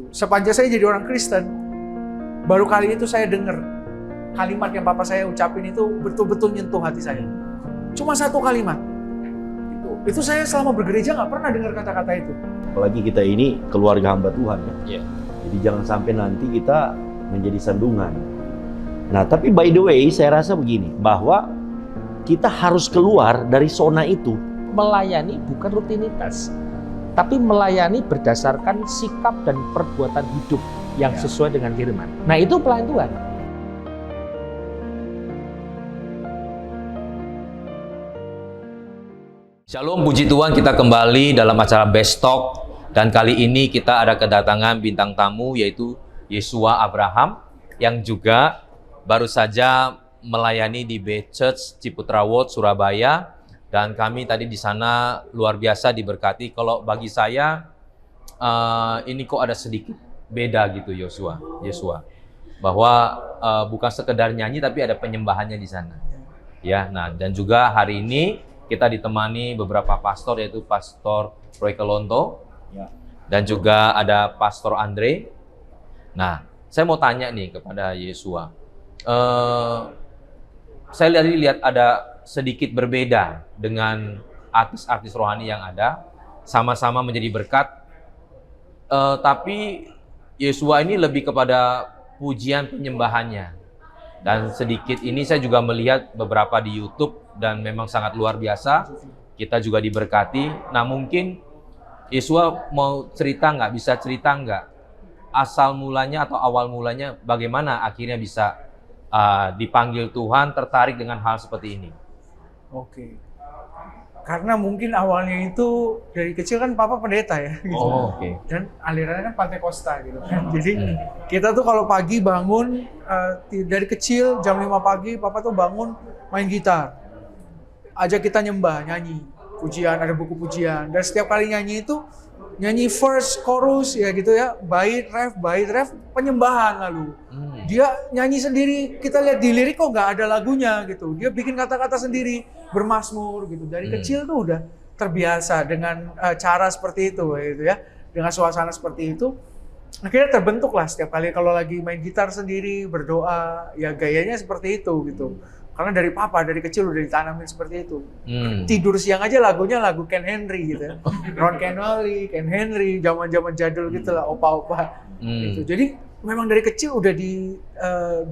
sepanjang saya jadi orang Kristen, baru kali itu saya dengar kalimat yang papa saya ucapin itu betul-betul nyentuh hati saya. Cuma satu kalimat. Itu saya selama bergereja nggak pernah dengar kata-kata itu. Apalagi kita ini keluarga hamba Tuhan ya. Iya. Jadi jangan sampai nanti kita menjadi sandungan. Nah, tapi by the way, saya rasa begini, bahwa kita harus keluar dari zona itu. Melayani bukan rutinitas, tapi melayani berdasarkan sikap dan perbuatan hidup yang sesuai dengan firman. Nah, itu pelayan Tuhan. Shalom, puji Tuhan, kita kembali dalam acara Best Talk. Dan kali ini kita ada kedatangan bintang tamu, yaitu Yesua Abraham, yang juga baru saja melayani di Beth Church Ciputra World, Surabaya. Dan kami tadi di sana luar biasa diberkati. Kalau bagi saya, ini kok ada sedikit beda gitu Yesua. Bahwa bukan sekedar nyanyi, tapi ada penyembahannya di sana. Ya, nah, dan juga hari ini kita ditemani beberapa pastor, yaitu Pastor Roy Kelonto, dan juga ada Pastor Andre. Nah, saya mau tanya nih kepada Yesua. Saya lihat ada sedikit berbeda dengan artis-artis rohani yang ada, sama-sama menjadi berkat. Tapi Yesua ini lebih kepada pujian penyembahannya. Dan sedikit ini saya juga melihat beberapa di YouTube dan memang sangat luar biasa. Kita juga diberkati. Nah, mungkin Yesua mau cerita nggak? Bisa cerita nggak? Asal mulanya atau awal mulanya bagaimana akhirnya bisa dipanggil Tuhan, tertarik dengan hal seperti ini? Oke. Karena mungkin awalnya itu dari kecil kan papa pendeta ya. Gitu. Oh, oke. Dan alirannya kan Pantai Costa gitu kan. Jadi kita tuh kalau pagi bangun, dari kecil jam 5 pagi papa tuh bangun main gitar. Ajak kita nyembah, nyanyi. Pujian, ada buku pujian. Dan setiap kali nyanyi itu, nyanyi verse, chorus ya gitu ya. Bait, ref, penyembahan lalu. Dia nyanyi sendiri, kita lihat di lirik kok nggak ada lagunya gitu. Dia bikin kata-kata sendiri, bermazmur gitu. Dari kecil tuh udah terbiasa dengan cara seperti itu gitu ya. Dengan suasana seperti itu. Akhirnya terbentuk lah setiap kali kalau lagi main gitar sendiri, berdoa, ya gayanya seperti itu gitu. Karena dari papa, dari kecil udah ditanamin seperti itu. Tidur siang aja lagunya lagu Ken Henry gitu ya. Ron Kenoly, Ken Henry, zaman-zaman jadul gitu lah, opa-opa gitu. Jadi memang dari kecil udah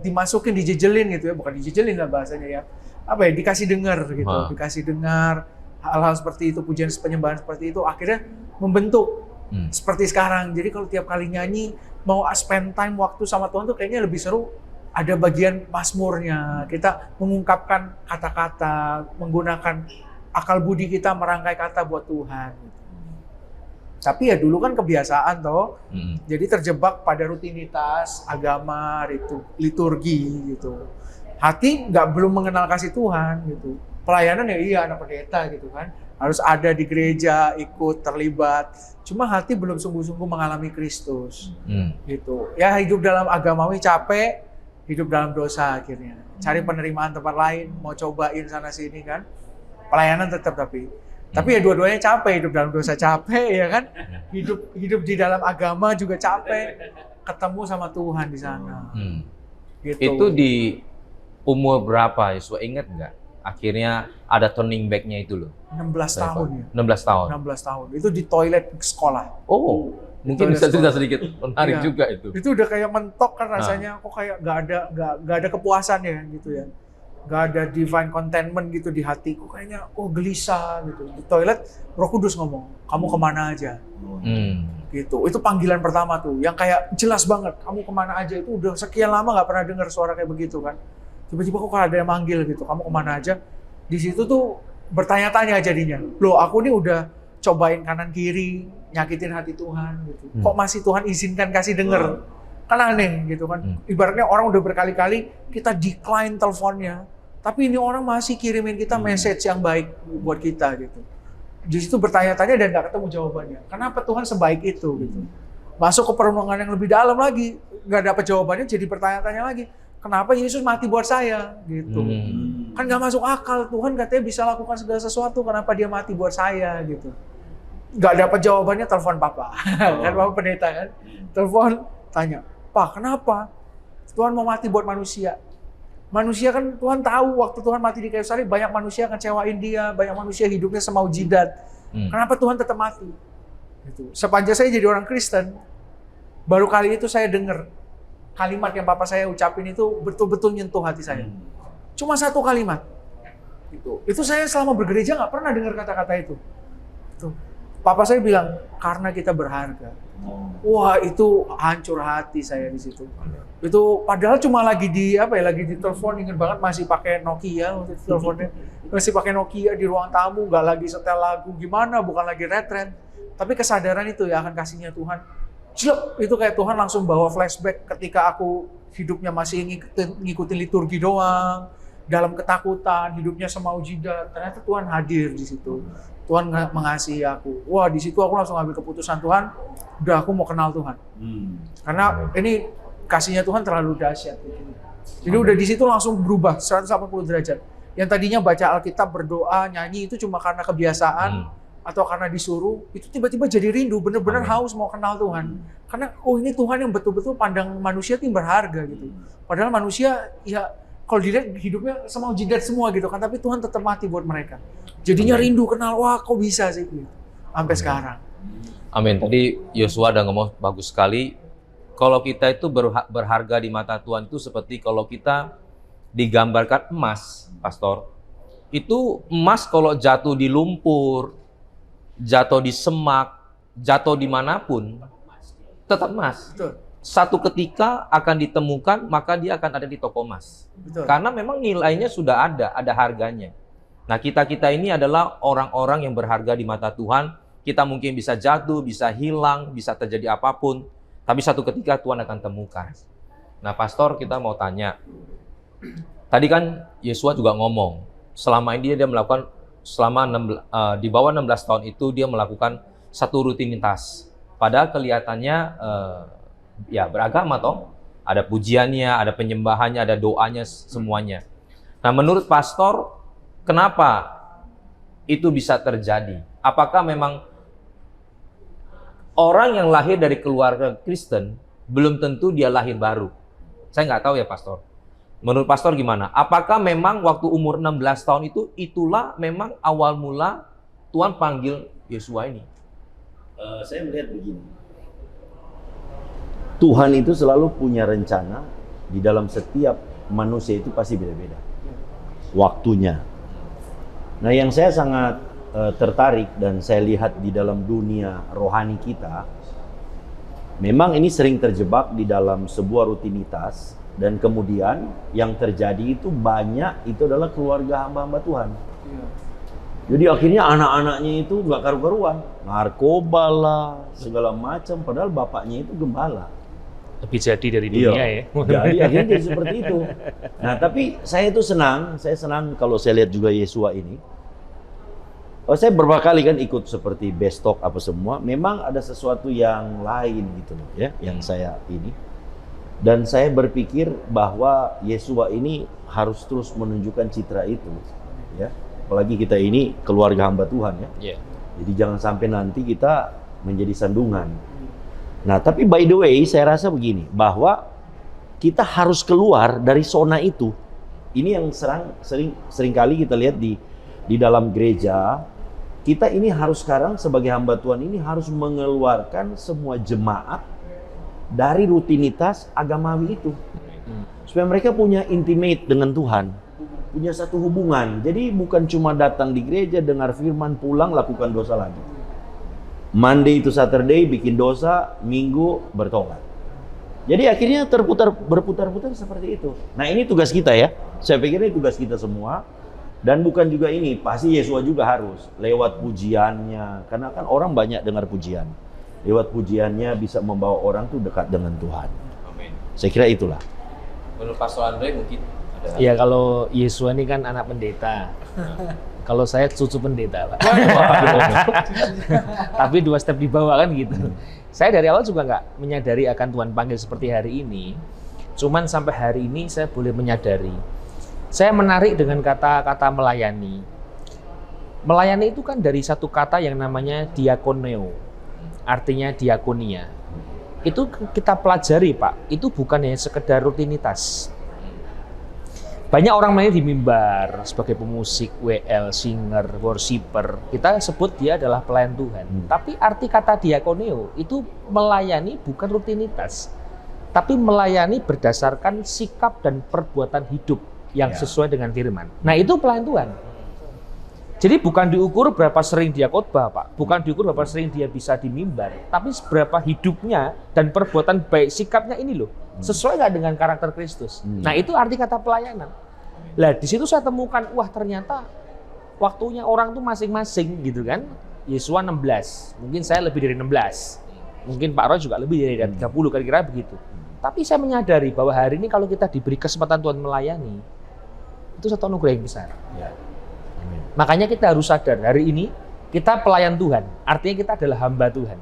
dimasukin, dijejelin gitu ya. Bukan dijejelin lah bahasanya ya. Apa ya, dikasih dengar gitu. Dikasih dengar hal-hal seperti itu, pujian penyembahan seperti itu. Akhirnya membentuk seperti sekarang. Jadi kalau tiap kali nyanyi, mau spend time waktu sama Tuhan tuh kayaknya lebih seru. Ada bagian mazmurnya, kita mengungkapkan kata-kata, menggunakan akal budi kita merangkai kata buat Tuhan. Tapi ya dulu kan kebiasaan toh, jadi terjebak pada rutinitas, agama, liturgi gitu. Hati belum mengenal kasih Tuhan gitu. Pelayanan ya iya anak pendeta gitu kan, harus ada di gereja, ikut, terlibat. Cuma hati belum sungguh-sungguh mengalami Kristus gitu. Ya hidup dalam agamawi capek, hidup dalam dosa akhirnya. Cari penerimaan tempat lain, mau cobain sana sini kan. Pelayanan tetap tapi ya dua-duanya capek, hidup dalam dosa capek ya kan. Hidup di dalam agama juga capek. Ketemu sama Tuhan di sana. Gitu. Itu di umur berapa Yesua, ingat nggak? Akhirnya ada turning back-nya itu loh. 16 tahun ya. 16 tahun. 16 tahun. Itu di toilet sekolah. Oh, mungkin bisa cerita sedikit, menarik juga itu. Itu udah kayak mentok kan rasanya, kok kayak nggak ada kepuasan ya gitu ya. Nggak ada divine contentment gitu di hati. Kok kayaknya gelisah gitu. Di toilet Roh Kudus ngomong, kamu kemana aja? Gitu. Itu panggilan pertama tuh, yang kayak jelas banget, kamu kemana aja. Itu udah sekian lama nggak pernah dengar suara kayak begitu kan. Tiba-tiba kok ada yang manggil gitu, kamu kemana aja. Di situ tuh bertanya-tanya jadinya. Loh, aku nih udah cobain kanan kiri, nyakitin hati Tuhan gitu. Kok masih Tuhan izinkan kasih denger? Kan aneh gitu kan. Ibaratnya orang udah berkali-kali kita decline teleponnya, tapi ini orang masih kirimin kita message yang baik buat kita gitu. Di situ bertanya-tanya dan nggak ketemu jawabannya. Kenapa Tuhan sebaik itu gitu? Masuk ke perenungan yang lebih dalam lagi, nggak dapat jawabannya, jadi bertanya-tanya lagi. Kenapa Yesus mati buat saya gitu? Kan nggak masuk akal. Tuhan katanya bisa lakukan segala sesuatu, kenapa dia mati buat saya gitu? Nggak dapat jawabannya, telepon papa. Kan papa pendeta kan. Telepon, tanya, Pak kenapa? Tuhan mau mati buat manusia. Manusia kan Tuhan tahu waktu Tuhan mati di kayu salib banyak manusia ngecewain dia, banyak manusia hidupnya semau jidat. Kenapa Tuhan tetap mati? Gitu. Sepanjang saya jadi orang Kristen, baru kali itu saya dengar kalimat yang papa saya ucapin itu betul-betul nyentuh hati saya. Cuma satu kalimat. Itu saya selama bergereja nggak pernah dengar kata-kata itu. Papa saya bilang, karena kita berharga. Wah, itu hancur hati saya di situ. Itu padahal cuma lagi di telepon, ingat banget masih pakai Nokia waktu itu teleponnya. Masih pakai Nokia di ruang tamu, nggak lagi setel lagu gimana, bukan lagi retret. Tapi kesadaran itu ya akan kasihnya Tuhan. Itu kayak Tuhan langsung bawa flashback ketika aku hidupnya masih ngikutin liturgi doang, dalam ketakutan, hidupnya semau jidat. Ternyata Tuhan hadir di situ. Tuhan mengasihi aku. Wah, di situ aku langsung ambil keputusan, Tuhan, udah aku mau kenal Tuhan. Karena ini kasihnya Tuhan terlalu dahsyat. Jadi udah di situ langsung berubah 180 derajat. Yang tadinya baca Alkitab, berdoa, nyanyi itu cuma karena kebiasaan atau karena disuruh, itu tiba-tiba jadi rindu, bener-bener haus mau kenal Tuhan. Karena ini Tuhan yang betul-betul pandang manusia itu berharga gitu. Padahal manusia ya kalau dilihat hidupnya semau jidat semua gitu kan, tapi Tuhan tetap mati buat mereka. Jadinya rindu kenal, wah kok bisa sih gitu. Sampai sekarang. Amin. Tadi Yosua udah ngomong bagus sekali. Kalau kita itu berharga di mata Tuhan itu seperti kalau kita digambarkan emas, Pastor. Itu emas kalau jatuh di lumpur, jatuh di semak, jatuh dimanapun, tetap emas. Betul. Satu ketika akan ditemukan, maka dia akan ada di toko emas. Betul. Karena memang nilainya sudah ada harganya. Nah, kita ini adalah orang-orang yang berharga di mata Tuhan. Kita mungkin bisa jatuh, bisa hilang, bisa terjadi apapun. Tapi satu ketika Tuhan akan temukan. Nah, Pastor, kita mau tanya. Tadi kan Yosua juga ngomong, selama ini dia melakukan, di bawah 16 tahun itu dia melakukan satu rutinitas. Padahal kelihatannya ya beragama toh. Ada pujiannya, ada penyembahannya, ada doanya, semuanya. Nah, menurut Pastor, kenapa itu bisa terjadi? Apakah memang orang yang lahir dari keluarga Kristen belum tentu dia lahir baru? Saya nggak tahu ya, Pastor. Menurut Pastor gimana? Apakah memang waktu umur 16 tahun itulah memang awal mula Tuhan panggil Yosua ini? Saya melihat begini. Tuhan itu selalu punya rencana di dalam setiap manusia itu pasti beda-beda. Waktunya. Nah, yang saya sangat tertarik dan saya lihat di dalam dunia rohani kita, memang ini sering terjebak di dalam sebuah rutinitas dan kemudian yang terjadi itu banyak itu adalah keluarga hamba-hamba Tuhan. Jadi akhirnya anak-anaknya itu nggak karu-karuan, narkoba lah, segala macam, padahal bapaknya itu gembala. Lebih jadi dari dunia ya. Jadi akhirnya jadi seperti itu. Nah, tapi saya senang kalau saya lihat juga Yosua ini. Saya beberapa kali kan ikut seperti Bestok apa semua, memang ada sesuatu yang lain gitu loh ya, yang saya ini. Dan saya berpikir bahwa Yosua ini harus terus menunjukkan citra itu ya. Apalagi kita ini keluarga hamba Tuhan ya. Jadi jangan sampai nanti kita menjadi sandungan. Nah, tapi by the way, saya rasa begini, bahwa kita harus keluar dari zona itu. Ini yang sering kali kita lihat di dalam gereja. Kita ini harus sekarang sebagai hamba Tuhan ini harus mengeluarkan semua jemaat dari rutinitas agamawi itu. Supaya mereka punya intimate dengan Tuhan. Punya satu hubungan. Jadi bukan cuma datang di gereja, dengar firman, pulang, lakukan dosa lagi. Monday to Saturday bikin dosa, Minggu bertobat. Jadi akhirnya berputar-putar seperti itu. Nah, ini tugas kita ya. Saya pikir ini tugas kita semua. Dan bukan juga ini, pasti Yosua juga harus lewat pujiannya. Karena kan orang banyak dengar pujian. Lewat pujiannya bisa membawa orang tuh dekat dengan Tuhan. Amin. Saya kira itulah. Menurut Pastor Andre mungkin ada. Ya, kalau Yosua ini kan anak pendeta. Kalau saya cucu pendeta, Pak. Tapi 2 step di bawah kan gitu. Saya dari awal juga nggak menyadari akan Tuhan panggil seperti hari ini. Cuman sampai hari ini saya boleh menyadari. Saya menarik dengan kata-kata melayani. Melayani itu kan dari satu kata yang namanya diakoneo, artinya diakonia. Itu kita pelajari Pak, itu bukan hanya sekedar rutinitas. Banyak orang melayani di mimbar sebagai pemusik, WL, singer, worshipper. Kita sebut dia adalah pelayan Tuhan. Tapi arti kata diakoneo itu melayani bukan rutinitas, tapi melayani berdasarkan sikap dan perbuatan hidup yang sesuai dengan firman. Nah itu pelayan Tuhan. Jadi bukan diukur berapa sering dia khotbah, Pak. Bukan diukur berapa sering dia bisa di mimbar, tapi seberapa hidupnya dan perbuatan baik sikapnya ini loh. Sesuai nggak dengan karakter Kristus. Nah itu arti kata pelayanan. Lah di situ saya temukan, wah ternyata waktunya orang tuh masing-masing gitu kan. Yesua 16, mungkin saya lebih dari 16. Mungkin Pak Roy juga lebih dari 30, kira-kira begitu. Tapi saya menyadari bahwa hari ini kalau kita diberi kesempatan Tuhan melayani, itu satu anugerah yang besar. Ya. Amin. Makanya kita harus sadar, hari ini kita pelayan Tuhan, artinya kita adalah hamba Tuhan.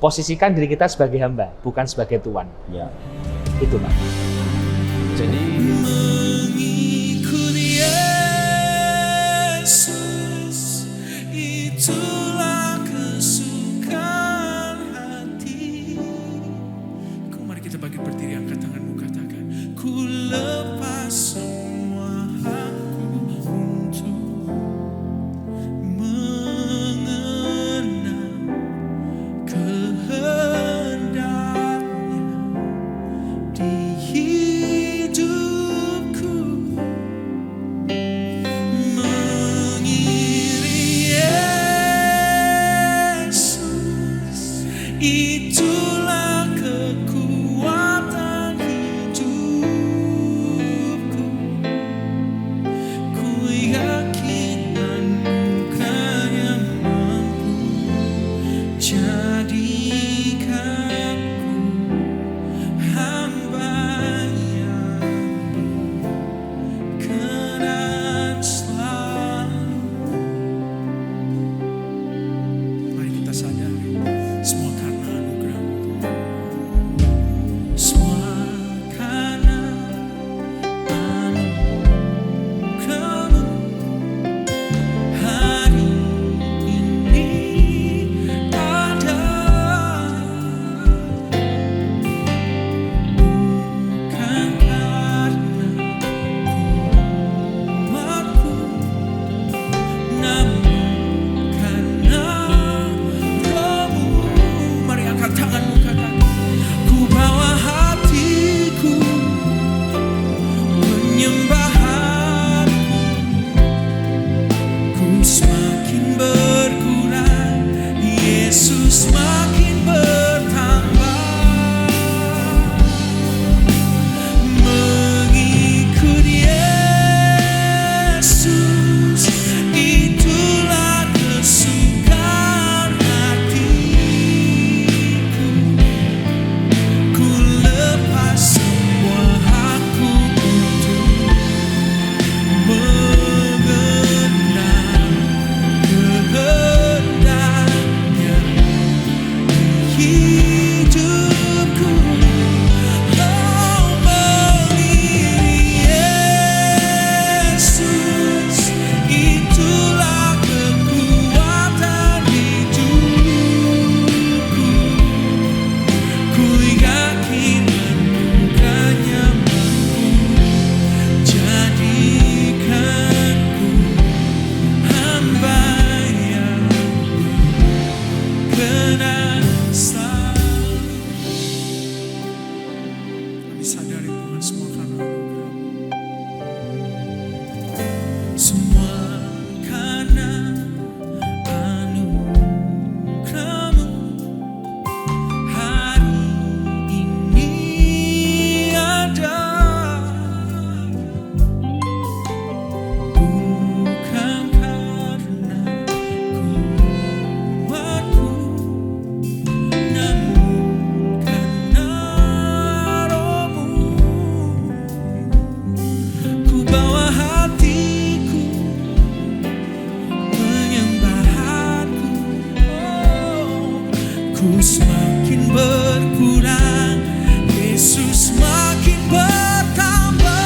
Posisikan diri kita sebagai hamba, bukan sebagai tuan. Ya. Itu Pak. Jadi Mengikuti Yesus, itulah kesukaan hati. Mari kita bangkit berdiri, angkat tanganmu, katakan, ku lepas semua hakku untuk mengenal kehendaknya di hidupku. Mengiri Yesus, itulah kekuatan hidupku. Ku yakin dan bukannya mampu jadikanku hamba yang berkenan selalu. Mari kita sadari, semua karena anugerah-Mu. Semua karena anugerah-Mu. Hari ini ada, bukan karena kuatku, namun karena Roh-Mu. Mari angkat tanganmu, katakan, ku bawa hatiku menyembah Aku. Ku semakin berkurang, Yesus semakin bertambah. Mengikut Yesus, itulah kesukaan hatiku. Ku lepas semua hakku untuk mengenal kehendaknya di hidupku. Oh, mengiri Yesus, itulah kekuatan hidupku. Ku yakin bukannya mampu jadikanku hamba yang berkenan selalu. Kami sadari Tuhan, semua karena anugerah-Mu. Semua karena anugerah-Mu. Hari ini ada, bukan karena kuatku, namun karena Roh-Mu. Ku bawa hatiku menyembah Aku. Oh, ku semakin berkurang, Yesus semakin bertambah.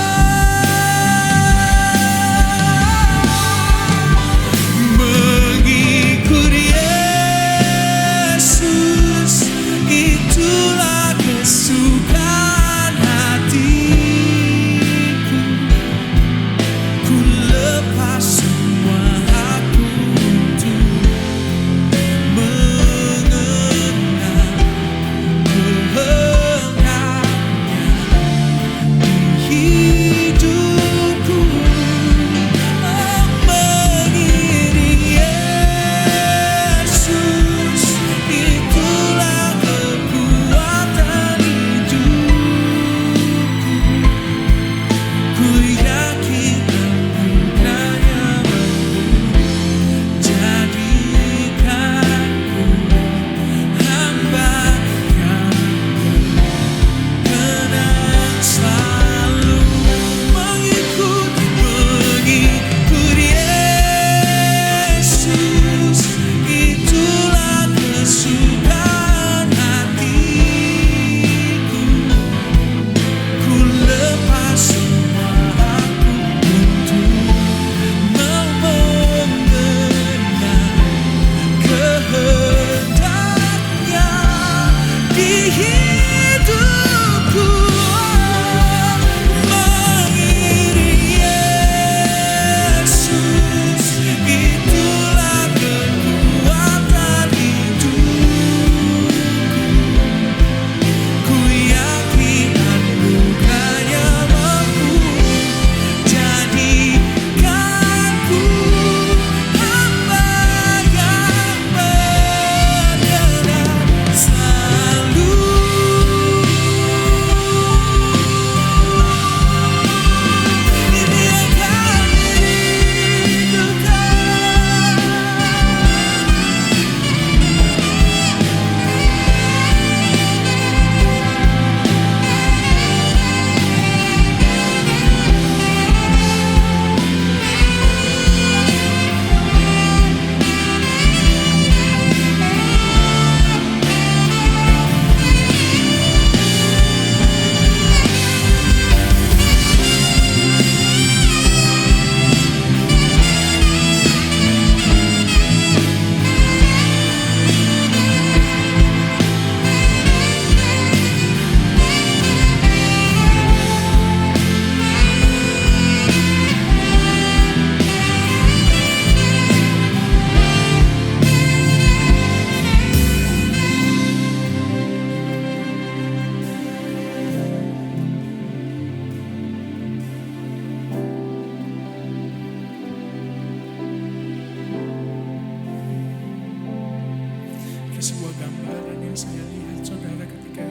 sebuah gambaran yang saya lihat, saudara, ketika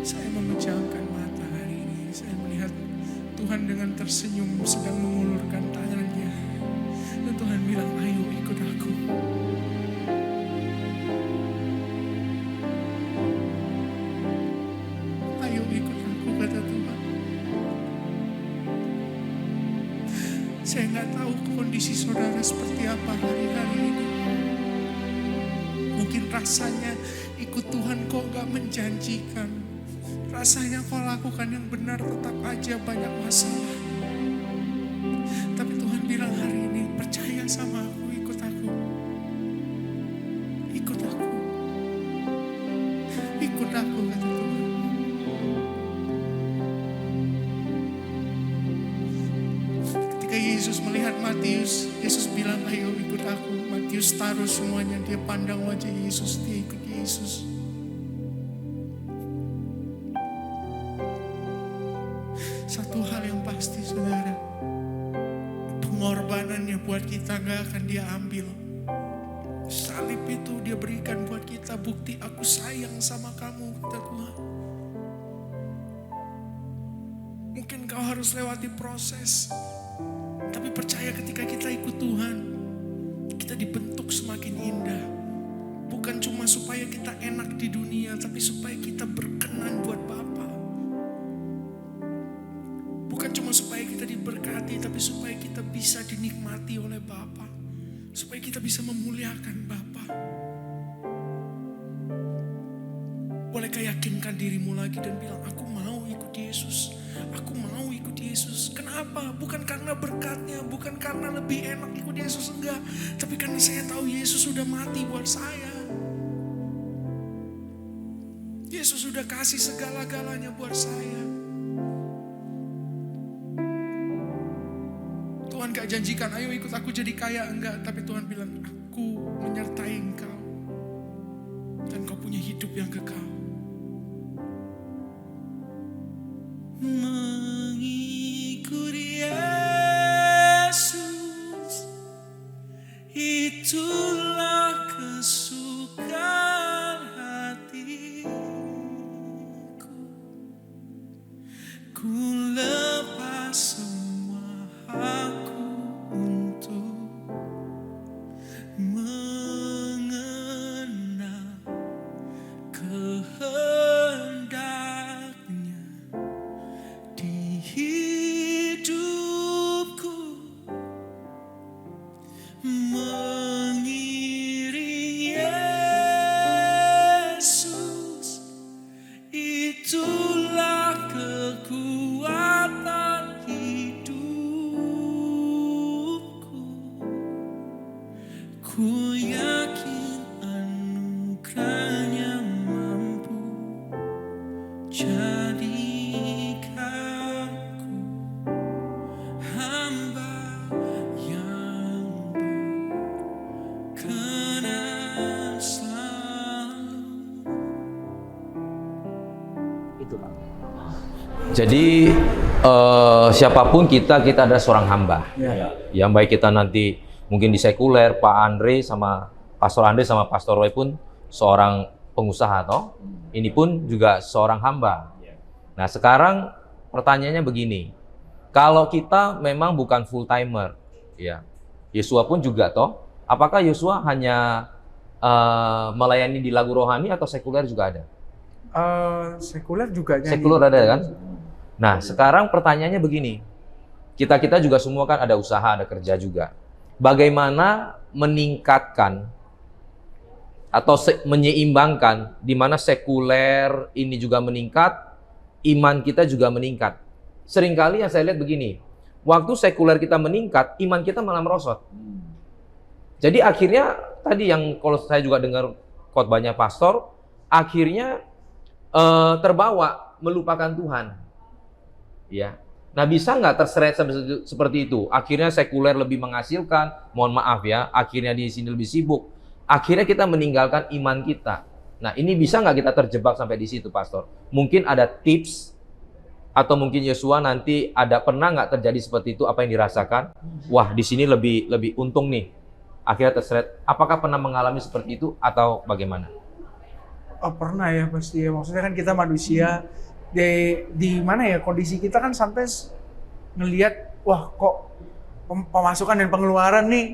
saya memejamkan mata hari ini. Saya melihat Tuhan dengan tersenyum sedang mengulurkan tangannya. Dan Tuhan bilang, ayo ikut aku. Ayo ikut aku, kata Tuhan. Saya nggak tahu kondisi saudara seperti apa hari-hari ini. Mungkin rasanya ikut Tuhan kok gak menjanjikan. Rasanya kau lakukan yang benar tetap aja banyak masalah. Tapi Tuhan bilang hari ini, percaya sama aku, ikut aku. Ikut aku. Ikut aku, kata Tuhan. Ketika Yesus melihat Matius, Yesus bilang, ayo ikut aku. Matius taruh semuanya, dia pandang wajah Yesus, dia ikut Yesus. Satu hal yang pasti, saudara, pengorbanannya buat kita gak akan dia ambil. Salib itu dia berikan buat kita bukti, aku sayang sama kamu, kata Tuhan. Mungkin kau harus lewati proses, tapi percaya ketika kita ikut Tuhan, kita dibentuk semakin indah. Bukan cuma supaya kita enak di dunia, tapi supaya kita berkenan buat Bapa. Bukan cuma supaya kita diberkati, tapi supaya kita bisa dinikmati oleh Bapa. Supaya kita bisa memuliakan Bapa. Bolehkah yakinkan dirimu lagi dan bilang, aku mau ikut Yesus. Aku mau ikut Yesus. Kenapa? Bukan karena berkatnya, bukan karena lebih enak ikut Yesus, enggak. Tapi karena saya tahu Yesus sudah mati buat saya. Yesus sudah kasih segala-galanya buat saya. Tuhan gak janjikan, ayo ikut aku jadi kaya, enggak. Tapi Tuhan bilang, aku menyertai engkau. Dan kau punya hidup yang kekal. Mengikut Yesus, itulah kesukaan hatiku. Ku lepas semua aku untuk mengenal kehendaknya di hidupku, mengiring Yesus, itulah kekuatan hidupku. Ku yakin anugerahnya mampu jadikanku hamba yang berkenan selalu. Itu Pak. Jadi siapapun kita adalah seorang hamba. Yang baik kita nanti mungkin di sekuler, Pak Andre sama Pastor Andre sama Pastor Roy pun seorang pengusaha toh. Ini pun juga seorang hamba. Nah, sekarang pertanyaannya begini. Kalau kita memang bukan full timer, ya. Yosua pun juga toh. Apakah Yosua hanya melayani di lagu rohani atau sekuler juga ada? Sekuler juga nyanyi. Sekuler ada kan? Nah, sekarang pertanyaannya begini. Kita juga semua kan ada usaha, ada kerja juga. Bagaimana meningkatkan atau menyeimbangkan di mana sekuler ini juga meningkat, iman kita juga meningkat. Seringkali yang saya lihat begini, waktu sekuler kita meningkat, iman kita malah merosot. Jadi akhirnya tadi yang kalau saya juga dengar khotbahnya pastor, akhirnya terbawa melupakan Tuhan. Ya. Nah, bisa nggak terseret seperti itu? Akhirnya sekuler lebih menghasilkan, mohon maaf ya, akhirnya di sini lebih sibuk. Akhirnya kita meninggalkan iman kita. Nah, ini bisa nggak kita terjebak sampai di situ, Pastor? Mungkin ada tips, atau mungkin Yosua nanti pernah nggak terjadi seperti itu, apa yang dirasakan? Wah, di sini lebih untung nih. akhirnya terseret. Apakah pernah mengalami seperti itu atau bagaimana? Oh, pernah ya pasti ya. Maksudnya kan kita manusia, di mana ya, kondisi kita kan sometimes ngelihat, wah kok pemasukan dan pengeluaran nih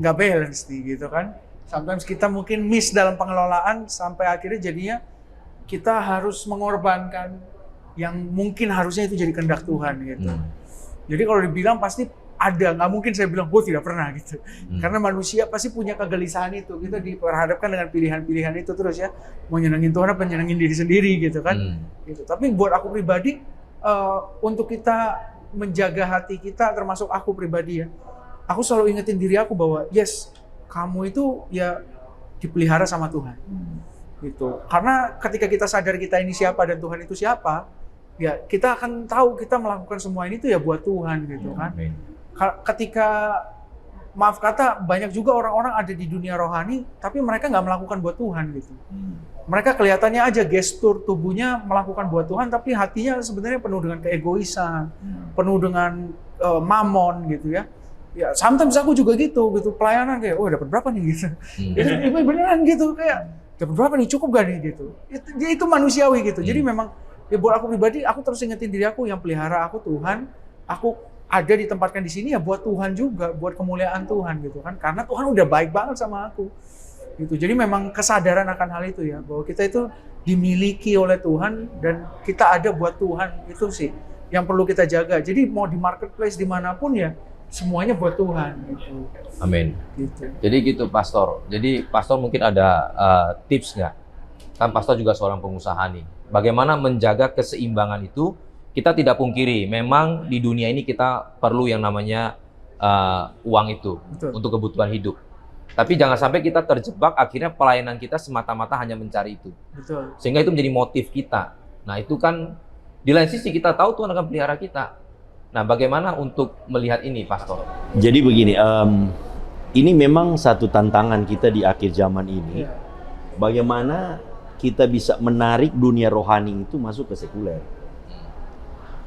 nggak balance nih gitu kan. Sometimes kita mungkin miss dalam pengelolaan sampai akhirnya jadinya kita harus mengorbankan yang mungkin harusnya itu jadi kehendak Tuhan gitu. Jadi kalau dibilang pasti ada, nggak mungkin saya bilang, tidak pernah gitu. Karena manusia pasti punya kegelisahan itu. Kita diperhadapkan dengan pilihan-pilihan itu terus ya. Mau nyenengin Tuhan apa nyenengin diri sendiri gitu kan. Gitu. Tapi buat aku pribadi, untuk kita menjaga hati kita, termasuk aku pribadi ya, aku selalu ingetin diri aku bahwa yes, kamu itu ya dipelihara sama Tuhan. Gitu. Karena ketika kita sadar kita ini siapa dan Tuhan itu siapa, ya kita akan tahu kita melakukan semua ini tuh ya buat Tuhan gitu kan. Ketika maaf kata banyak juga orang-orang ada di dunia rohani tapi mereka nggak melakukan buat Tuhan gitu. Mereka kelihatannya aja gestur tubuhnya melakukan buat Tuhan tapi hatinya sebenarnya penuh dengan keegoisan, penuh dengan mamon gitu ya. Ya sometimes aku juga gitu pelayanan kayak dapat berapa nih gitu. Itu beneran gitu kayak dapat berapa nih, cukup gak nih gitu. Itu manusiawi gitu. Jadi memang ya buat aku pribadi aku terus ingetin diri aku yang pelihara aku Tuhan. Aku ada ditempatkan di sini ya buat Tuhan juga, buat kemuliaan Tuhan gitu kan. Karena Tuhan udah baik banget sama aku. Gitu. Jadi memang kesadaran akan hal itu ya, bahwa kita itu dimiliki oleh Tuhan dan kita ada buat Tuhan, itu sih yang perlu kita jaga. Jadi mau di marketplace dimanapun ya semuanya buat Tuhan gitu. Amin. Gitu. Jadi gitu Pastor. Jadi Pastor mungkin ada tips nggak? Kan Pastor juga seorang pengusaha nih. Bagaimana menjaga keseimbangan itu? Kita tidak pungkiri, memang di dunia ini kita perlu yang namanya uang itu. Betul. Untuk kebutuhan hidup. Tapi jangan sampai kita terjebak akhirnya pelayanan kita semata-mata hanya mencari itu. Betul. Sehingga itu menjadi motif kita. Nah itu kan di lain sisi kita tahu Tuhan akan pelihara kita. Nah bagaimana untuk melihat ini Pastor? Jadi begini, ini memang satu tantangan kita di akhir zaman ini. Bagaimana kita bisa menarik dunia rohani itu masuk ke sekuler.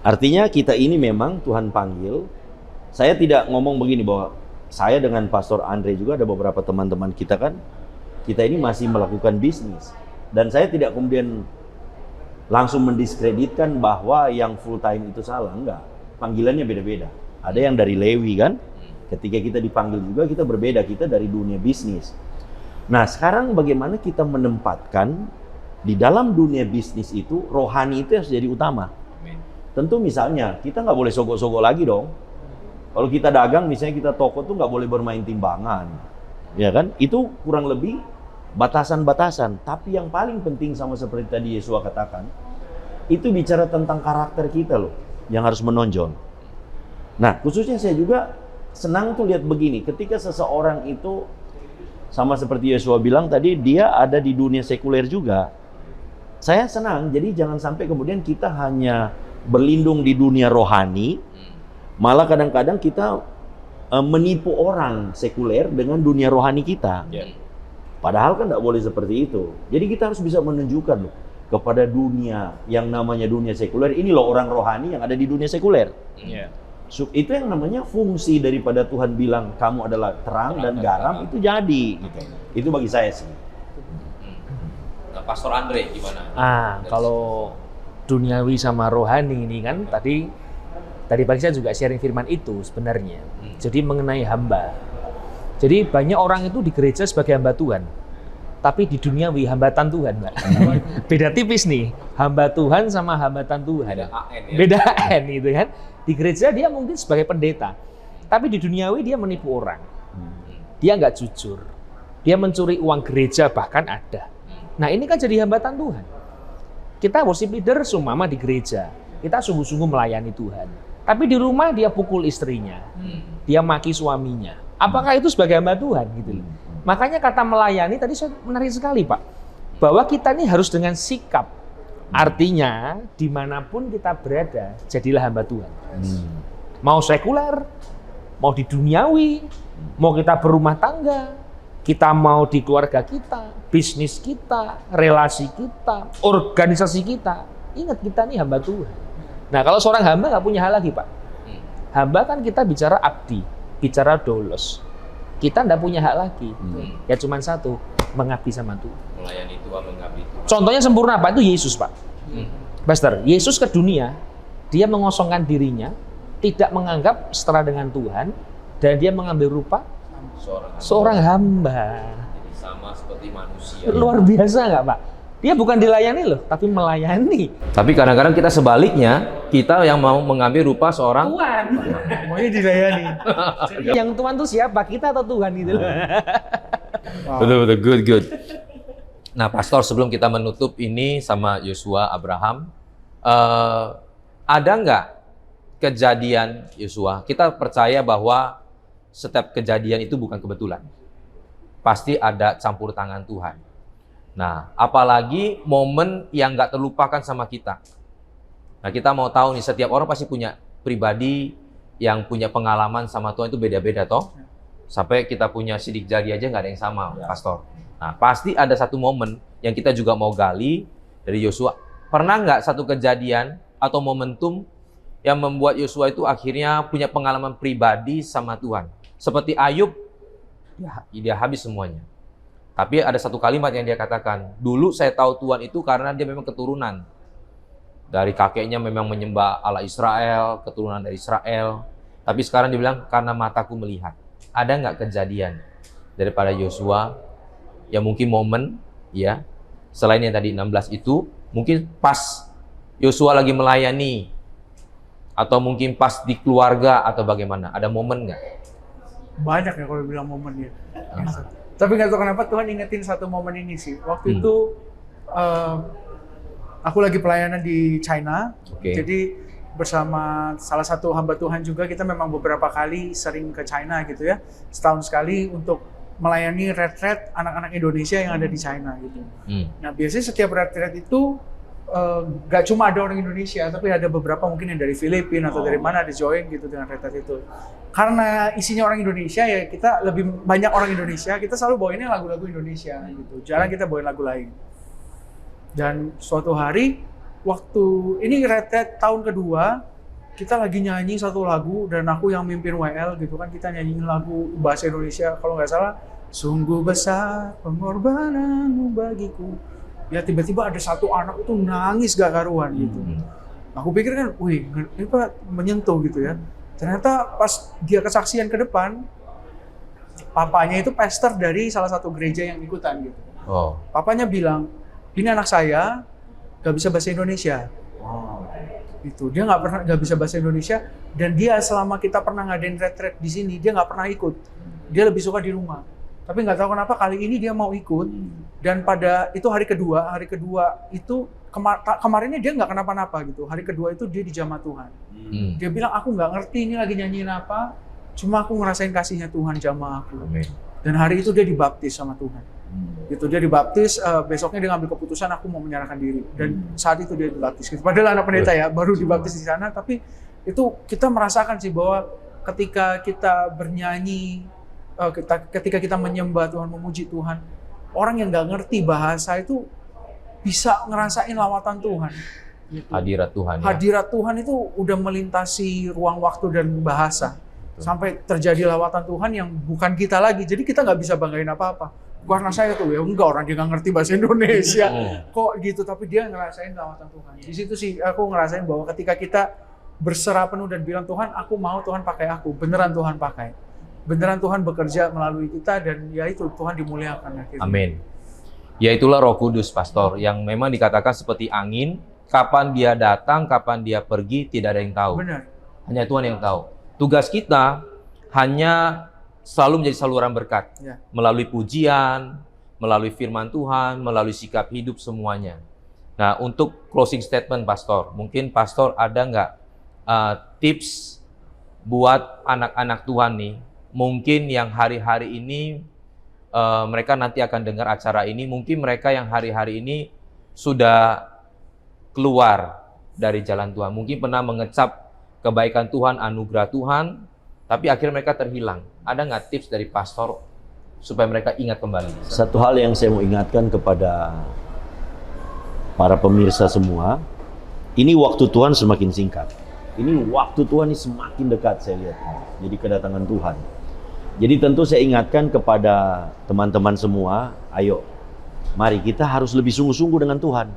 Artinya kita ini memang Tuhan panggil. Saya tidak ngomong begini bahwa saya dengan Pastor Andre juga ada beberapa teman-teman kita kan, kita ini masih melakukan bisnis. Dan saya tidak kemudian langsung mendiskreditkan bahwa yang full time itu salah, enggak. Panggilannya beda-beda. Ada yang dari Lewi kan, ketika kita dipanggil juga kita berbeda, kita dari dunia bisnis. Nah sekarang bagaimana kita menempatkan di dalam dunia bisnis itu, rohani itu harus jadi utama. Tentu misalnya, kita nggak boleh sogok-sogok lagi dong. Kalau kita dagang, misalnya kita toko tuh nggak boleh bermain timbangan. Ya kan? Itu kurang lebih batasan-batasan. Tapi yang paling penting sama seperti tadi Yesua katakan, itu bicara tentang karakter kita loh, yang harus menonjol. Nah, khususnya saya juga senang tuh lihat begini, ketika seseorang itu, sama seperti Yesua bilang tadi, dia ada di dunia sekuler juga. Saya senang, jadi jangan sampai kemudian kita hanya berlindung di dunia rohani, malah kadang-kadang kita menipu orang sekuler dengan dunia rohani kita. Padahal kan tidak boleh seperti itu. Jadi kita harus bisa menunjukkan loh kepada dunia yang namanya dunia sekuler, ini loh orang rohani yang ada di dunia sekuler. Itu yang namanya fungsi daripada Tuhan bilang kamu adalah terang dan garam, itu jadi. Gitu. Itu bagi saya sih. Nah, Pastor Andre gimana? Kalau duniawi sama rohani ini kan tadi pagi saya juga sharing firman itu sebenarnya. Jadi mengenai hamba. Jadi banyak orang itu di gereja sebagai hamba Tuhan. Tapi di duniawi hambatan Tuhan, Mbak. Beda tipis nih, hamba Tuhan sama hambatan Tuhan. Beda AN gitu kan. Di gereja dia mungkin sebagai pendeta. Tapi di duniawi dia menipu orang. Dia nggak jujur. Dia mencuri uang gereja bahkan ada. Nah ini kan jadi hambatan Tuhan. Kita worship leader sumama di gereja, kita sungguh-sungguh melayani Tuhan. Tapi di rumah dia pukul istrinya, dia maki suaminya. Apakah itu sebagai hamba Tuhan gitu? Makanya kata melayani tadi saya menarik sekali Pak, bahwa kita ini harus dengan sikap. Artinya dimanapun kita berada, jadilah hamba Tuhan. Mau sekuler, mau di duniawi, mau kita berumah tangga, kita mau di keluarga kita, bisnis kita, relasi kita, organisasi kita. Ingat kita nih hamba Tuhan. Nah kalau seorang hamba nggak punya hal lagi Pak. Hamba kan kita bicara abdi, bicara dolos. kita nggak punya hak lagi. Ya cuman satu, mengabdi sama Tuhan. Melayani Tuhan, mengabdi Tuhan. Contohnya sempurna apa? Itu Yesus, Pak. Pastor, Yesus ke dunia, dia mengosongkan dirinya, tidak menganggap setara dengan Tuhan, dan dia mengambil rupa seorang hamba. Jadi sama seperti manusia. Luar biasa nggak, Pak? Dia bukan dilayani loh, tapi melayani. Tapi kadang-kadang kita sebaliknya, kita yang mau mengambil rupa seorang Tuhan. Maunya dilayani. Yang Tuhan tuh siapa? Kita atau Tuhan gitu loh. Betul, good. Nah, Pastor, sebelum kita menutup ini sama Yosua Abraham, ada nggak kejadian Yosua? Kita percaya bahwa setiap kejadian itu bukan kebetulan. Pasti ada campur tangan Tuhan. Nah, apalagi momen yang nggak terlupakan sama kita. Nah, kita mau tahu nih, setiap orang pasti punya pribadi yang punya pengalaman sama Tuhan itu beda-beda toh. Sampai kita punya sidik jari aja nggak ada yang sama, Pastor. Nah, pasti ada satu momen yang kita juga mau gali dari Yosua. Pernah nggak satu kejadian atau momentum yang membuat Yosua itu akhirnya punya pengalaman pribadi sama Tuhan? Seperti Ayub, ya, dia habis semuanya. Tapi ada satu kalimat yang dia katakan, dulu saya tahu Tuhan itu karena dia memang keturunan. Dari kakeknya memang menyembah Allah Israel, keturunan dari Israel. Tapi sekarang dia bilang, karena mataku melihat. Ada nggak kejadian daripada Yosua yang mungkin momen, ya, selain yang tadi 16 itu, mungkin pas Yosua lagi melayani, atau mungkin pas di keluarga, atau bagaimana? Ada momen nggak? Banyak ya kalau bilang momennya. Tapi nggak tahu kenapa Tuhan ingetin satu momen ini sih. Waktu itu aku lagi pelayanan di China. Jadi bersama salah satu hamba Tuhan juga, kita memang beberapa kali sering ke China gitu ya. Setahun sekali untuk melayani retret anak-anak Indonesia yang ada di China gitu. Nah, biasanya setiap retret itu gak cuma ada orang Indonesia, tapi ada beberapa mungkin yang dari Filipina atau dari mana ada join gitu dengan retret itu. Karena isinya orang Indonesia, ya kita lebih banyak orang Indonesia, kita selalu bawainnya lagu-lagu Indonesia gitu. Jarang kita bawain lagu lain. Dan suatu hari, waktu ini retret tahun kedua, kita lagi nyanyi satu lagu, dan aku yang mimpin WL gitu kan, kita nyanyiin lagu bahasa Indonesia, kalau nggak salah, sungguh besar pengorbananmu bagiku. Ya tiba-tiba ada satu anak itu nangis gak karuan gitu. Aku pikir kan, wih, ini Pak menyentuh gitu ya. Ternyata pas dia kesaksian ke depan, papanya itu pastor dari salah satu gereja yang ikutan gitu. Papanya bilang, ini anak saya gak bisa bahasa Indonesia. Itu dia nggak bisa bahasa Indonesia, dan dia selama kita pernah ngadain retret di sini, dia nggak pernah ikut. Dia lebih suka di rumah. Tapi nggak tahu kenapa kali ini dia mau ikut. Dan pada itu hari kedua itu kemarinnya dia nggak kenapa-napa gitu. Hari kedua itu dia dijamah Tuhan. Dia bilang, aku nggak ngerti ini lagi nyanyiin apa, cuma aku ngerasain kasihnya Tuhan jamah aku. Dan hari itu dia dibaptis sama Tuhan. Gitu, dia dibaptis, besoknya dia ngambil keputusan, aku mau menyerahkan diri. Dan saat itu dia dibaptis. Gitu. Padahal anak pendeta ya, baru dibaptis di sana. Tapi itu kita merasakan sih bahwa ketika kita bernyanyi, ketika kita menyembah Tuhan, memuji Tuhan, orang yang nggak ngerti bahasa itu bisa ngerasain lawatan Tuhan. Gitu. Hadirat Tuhan. Ya? Hadirat Tuhan itu udah melintasi ruang waktu dan bahasa. Sampai terjadi lawatan Tuhan yang bukan kita lagi. Jadi kita nggak bisa banggain apa-apa. Karena saya tuh, ya enggak, orang dia nggak ngerti bahasa Indonesia. Kok gitu, tapi dia ngerasain lawatan Tuhan. Di situ sih aku ngerasain bahwa ketika kita berserah penuh dan bilang, Tuhan aku mau Tuhan pakai aku. Beneran Tuhan pakai. Beneran Tuhan bekerja melalui kita, dan ya itu Tuhan dimuliakan. Akhirnya. Amin. Ya itulah Roh Kudus, Pastor, yang memang dikatakan seperti angin, kapan dia datang, kapan dia pergi, tidak ada yang tahu. Benar. Hanya Tuhan yang tahu. Tugas kita hanya selalu menjadi saluran berkat, melalui pujian, melalui firman Tuhan, melalui sikap hidup semuanya. Nah, untuk closing statement, Pastor, mungkin Pastor ada nggak tips buat anak-anak Tuhan nih, mungkin yang hari-hari ini mereka nanti akan dengar acara ini, mungkin mereka yang hari-hari ini sudah keluar dari jalan Tuhan, mungkin pernah mengecap kebaikan Tuhan, anugerah Tuhan, tapi akhirnya mereka terhilang. Ada nggak tips dari Pastor supaya mereka ingat kembali? Satu hal yang saya mau ingatkan kepada para pemirsa semua, ini waktu Tuhan semakin singkat. Ini waktu Tuhan ini semakin dekat, saya lihat. Jadi kedatangan Tuhan. Jadi tentu saya ingatkan kepada teman-teman semua, ayo, mari kita harus lebih sungguh-sungguh dengan Tuhan.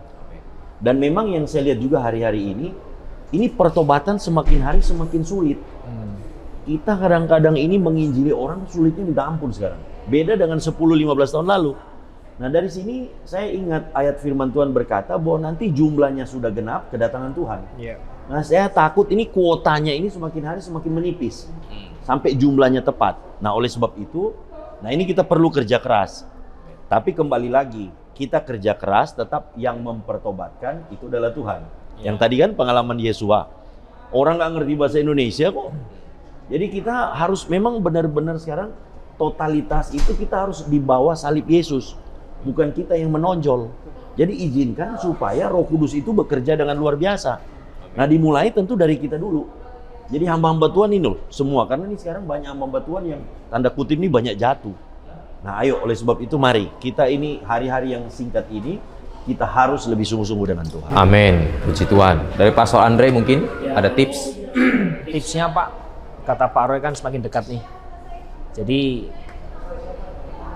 Dan memang yang saya lihat juga hari-hari ini pertobatan semakin hari semakin sulit. Kita kadang-kadang ini menginjili orang sulitnya minta ampun sekarang. Beda dengan 10-15 tahun lalu. Nah dari sini saya ingat ayat firman Tuhan berkata bahwa nanti jumlahnya sudah genap kedatangan Tuhan. Nah saya takut ini kuotanya ini semakin hari semakin menipis. Sampai jumlahnya tepat. Nah oleh sebab itu, nah ini kita perlu kerja keras. Tapi kembali lagi, kita kerja keras tetap yang mempertobatkan itu adalah Tuhan. Yang tadi kan pengalaman Yesua. Orang nggak ngerti bahasa Indonesia kok. Jadi kita harus memang benar-benar sekarang totalitas itu kita harus di bawah salib Yesus. Bukan kita yang menonjol. Jadi izinkan supaya Roh Kudus itu bekerja dengan luar biasa. Nah dimulai tentu dari kita dulu. Jadi hamba-hamba Tuhan ini loh semua. Karena ini sekarang banyak hamba Tuhan yang tanda kutip ini banyak jatuh. Nah ayo oleh sebab itu mari kita ini hari-hari yang singkat ini kita harus lebih sungguh-sungguh dengan Tuhan. Amin. Puji Tuhan. Dari Pastor Andre mungkin ada tips? Tipsnya Pak, kata Pak Roy kan semakin dekat nih. Jadi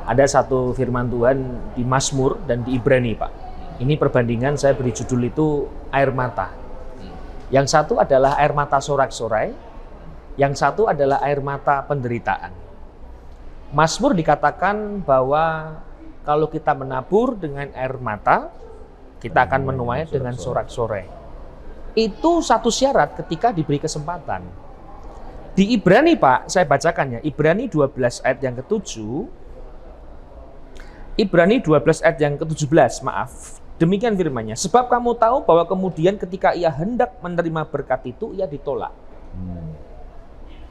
ada satu firman Tuhan di Mazmur dan di Ibrani Pak. Ini perbandingan saya beri judul itu air mata. Yang satu adalah air mata sorak-sorai, yang satu adalah air mata penderitaan. Mazmur dikatakan bahwa kalau kita menabur dengan air mata, kita akan menuai dengan sorak-sorai. Itu satu syarat ketika diberi kesempatan. Di Ibrani Pak, saya bacakan ya, Ibrani 12 ayat yang ke-7, Ibrani 12 ayat yang ke-17, maaf. Demikian firman-Nya, sebab kamu tahu bahwa kemudian ketika ia hendak menerima berkat itu, ia ditolak.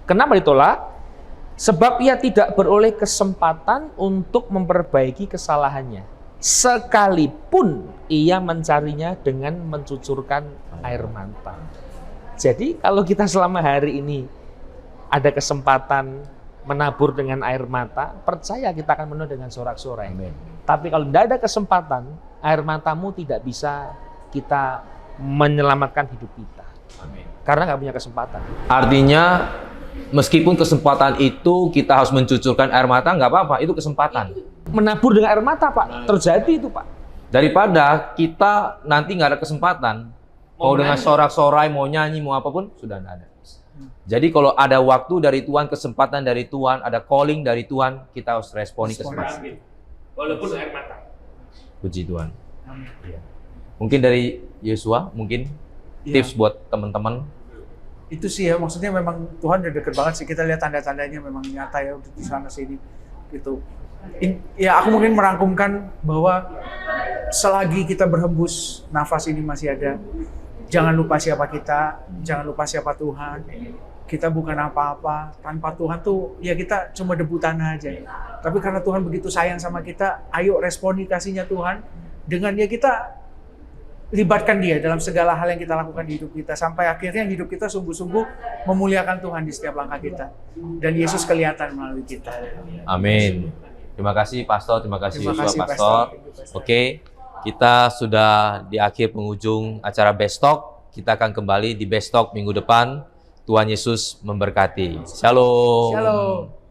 Kenapa ditolak? Sebab ia tidak beroleh kesempatan untuk memperbaiki kesalahannya. Sekalipun ia mencarinya dengan mencucurkan air mata. Jadi kalau kita selama hari ini ada kesempatan menabur dengan air mata, percaya kita akan menuai dengan sorak-sorai. Tapi kalau tidak ada kesempatan, air matamu tidak bisa kita menyelamatkan hidup kita. Karena nggak punya kesempatan. Artinya meskipun kesempatan itu kita harus mencucurkan air mata, nggak apa-apa, itu kesempatan. Menabur dengan air mata Pak, terjadi itu Pak. Daripada kita nanti nggak ada kesempatan, mau dengan sorak-sorai, mau nyanyi, mau apapun, sudah nggak ada. Jadi kalau ada waktu dari Tuhan, kesempatan dari Tuhan, ada calling dari Tuhan, kita harus responi kesempatan. Walaupun air mata. Puji Tuhan. Mungkin dari Yesua, mungkin tips buat teman-teman. Itu sih ya, maksudnya memang Tuhan udah deket banget sih. Kita lihat tanda-tandanya memang nyata ya di sana sini gitu. Ya aku mungkin merangkumkan bahwa selagi kita berhembus, nafas ini masih ada. Jangan lupa siapa kita, jangan lupa siapa Tuhan. Kita bukan apa-apa, tanpa Tuhan tuh ya kita cuma debu tanah aja. Tapi karena Tuhan begitu sayang sama kita, ayo responi kasihnya Tuhan. Dengan dia kita libatkan dia dalam segala hal yang kita lakukan di hidup kita. Sampai akhirnya hidup kita sungguh-sungguh memuliakan Tuhan di setiap langkah kita. Dan Yesus kelihatan melalui kita. Amin. Terima kasih Pastor, terima kasih Terima Yesua kasih, Pastor. Pastor. Oke, kita sudah di akhir penghujung acara Best Talk. Kita akan kembali di Best Talk minggu depan. Tuhan Yesus memberkati. Shalom. Shalom.